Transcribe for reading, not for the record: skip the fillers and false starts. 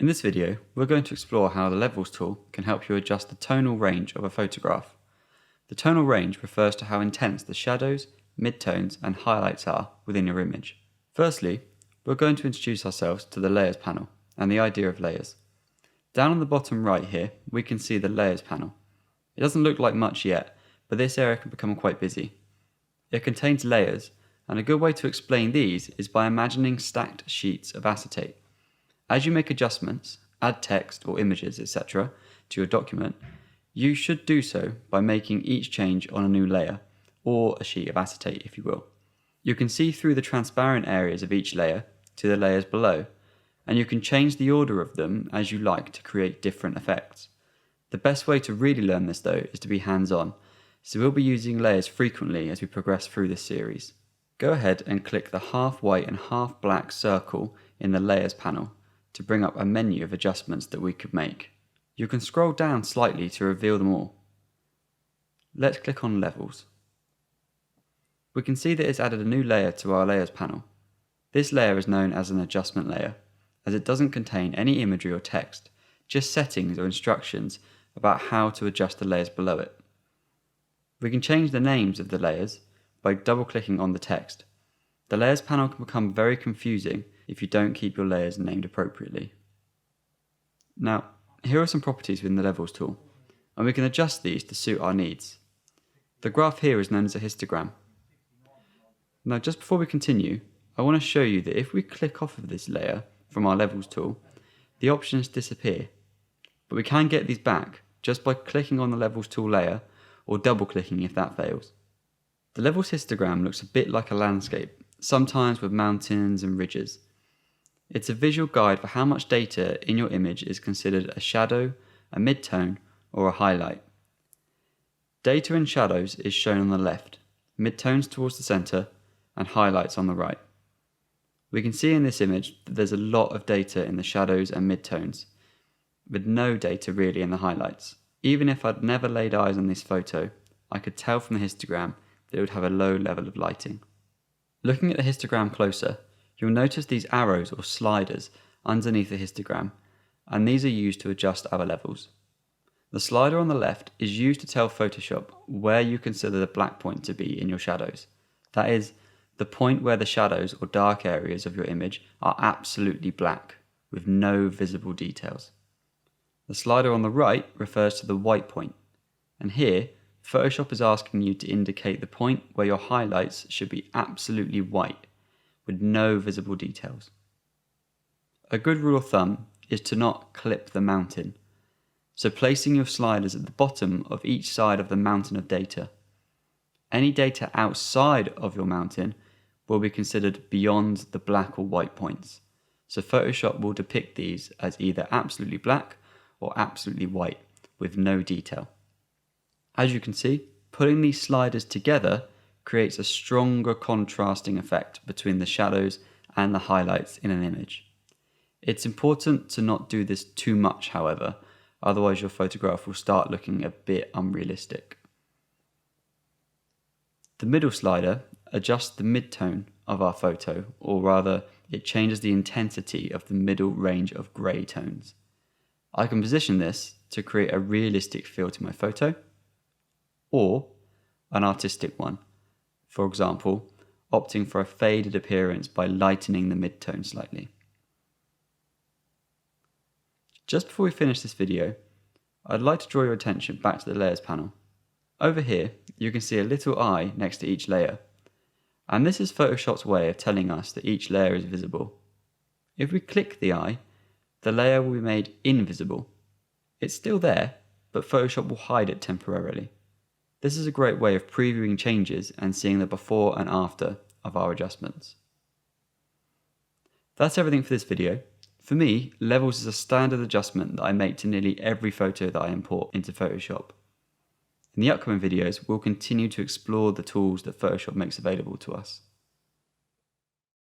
In this video, we're going to explore how the Levels tool can help you adjust the tonal range of a photograph. The tonal range refers to how intense the shadows, midtones and highlights are within your image. Firstly, we're going to introduce ourselves to the Layers panel and the idea of layers. Down on the bottom right here, we can see the Layers panel. It doesn't look like much yet, but this area can become quite busy. It contains layers, and a good way to explain these is by imagining stacked sheets of acetate. As you make adjustments, add text or images, etc. to your document, you should do so by making each change on a new layer, or a sheet of acetate if you will. You can see through the transparent areas of each layer to the layers below, and you can change the order of them as you like to create different effects. The best way to really learn this though is to be hands-on, so we'll be using layers frequently as we progress through this series. Go ahead and click the half white and half black circle in the Layers panel to bring up a menu of adjustments that we could make. You can scroll down slightly to reveal them all. Let's click on Levels. We can see that it's added a new layer to our Layers panel. This layer is known as an adjustment layer, as it doesn't contain any imagery or text, just settings or instructions about how to adjust the layers below it. We can change the names of the layers by double-clicking on the text. The Layers panel can become very confusing if you don't keep your layers named appropriately. Now, here are some properties within the Levels tool, and we can adjust these to suit our needs. The graph here is known as a histogram. Now, just before we continue, I want to show you that if we click off of this layer from our Levels tool, the options disappear. But we can get these back just by clicking on the Levels tool layer or double-clicking if that fails. The Levels histogram looks a bit like a landscape, sometimes with mountains and ridges. It's a visual guide for how much data in your image is considered a shadow, a midtone, or a highlight. Data in shadows is shown on the left, midtones towards the center, and highlights on the right. We can see in this image that there's a lot of data in the shadows and midtones, with no data really in the highlights. Even if I'd never laid eyes on this photo, I could tell from the histogram that it would have a low level of lighting. Looking at the histogram closer, you'll notice these arrows or sliders underneath the histogram, and these are used to adjust our levels. The slider on the left is used to tell Photoshop where you consider the black point to be in your shadows. That is, the point where the shadows or dark areas of your image are absolutely black, with no visible details. The slider on the right refers to the white point, and here, Photoshop is asking you to indicate the point where your highlights should be absolutely white, with no visible details. A good rule of thumb is to not clip the mountain, so placing your sliders at the bottom of each side of the mountain of data. Any data outside of your mountain will be considered beyond the black or white points, so Photoshop will depict these as either absolutely black or absolutely white, with no detail. As you can see, putting these sliders together creates a stronger contrasting effect between the shadows and the highlights in an image. It's important to not do this too much, however, otherwise your photograph will start looking a bit unrealistic. The middle slider adjusts the midtone of our photo, or rather, it changes the intensity of the middle range of grey tones. I can position this to create a realistic feel to my photo, or an artistic one. For example, opting for a faded appearance by lightening the midtone slightly. Just before we finish this video, I'd like to draw your attention back to the Layers panel. Over here, you can see a little eye next to each layer, and this is Photoshop's way of telling us that each layer is visible. If we click the eye, the layer will be made invisible. It's still there, but Photoshop will hide it temporarily. This is a great way of previewing changes and seeing the before and after of our adjustments. That's everything for this video. For me, Levels is a standard adjustment that I make to nearly every photo that I import into Photoshop. In the upcoming videos, we'll continue to explore the tools that Photoshop makes available to us.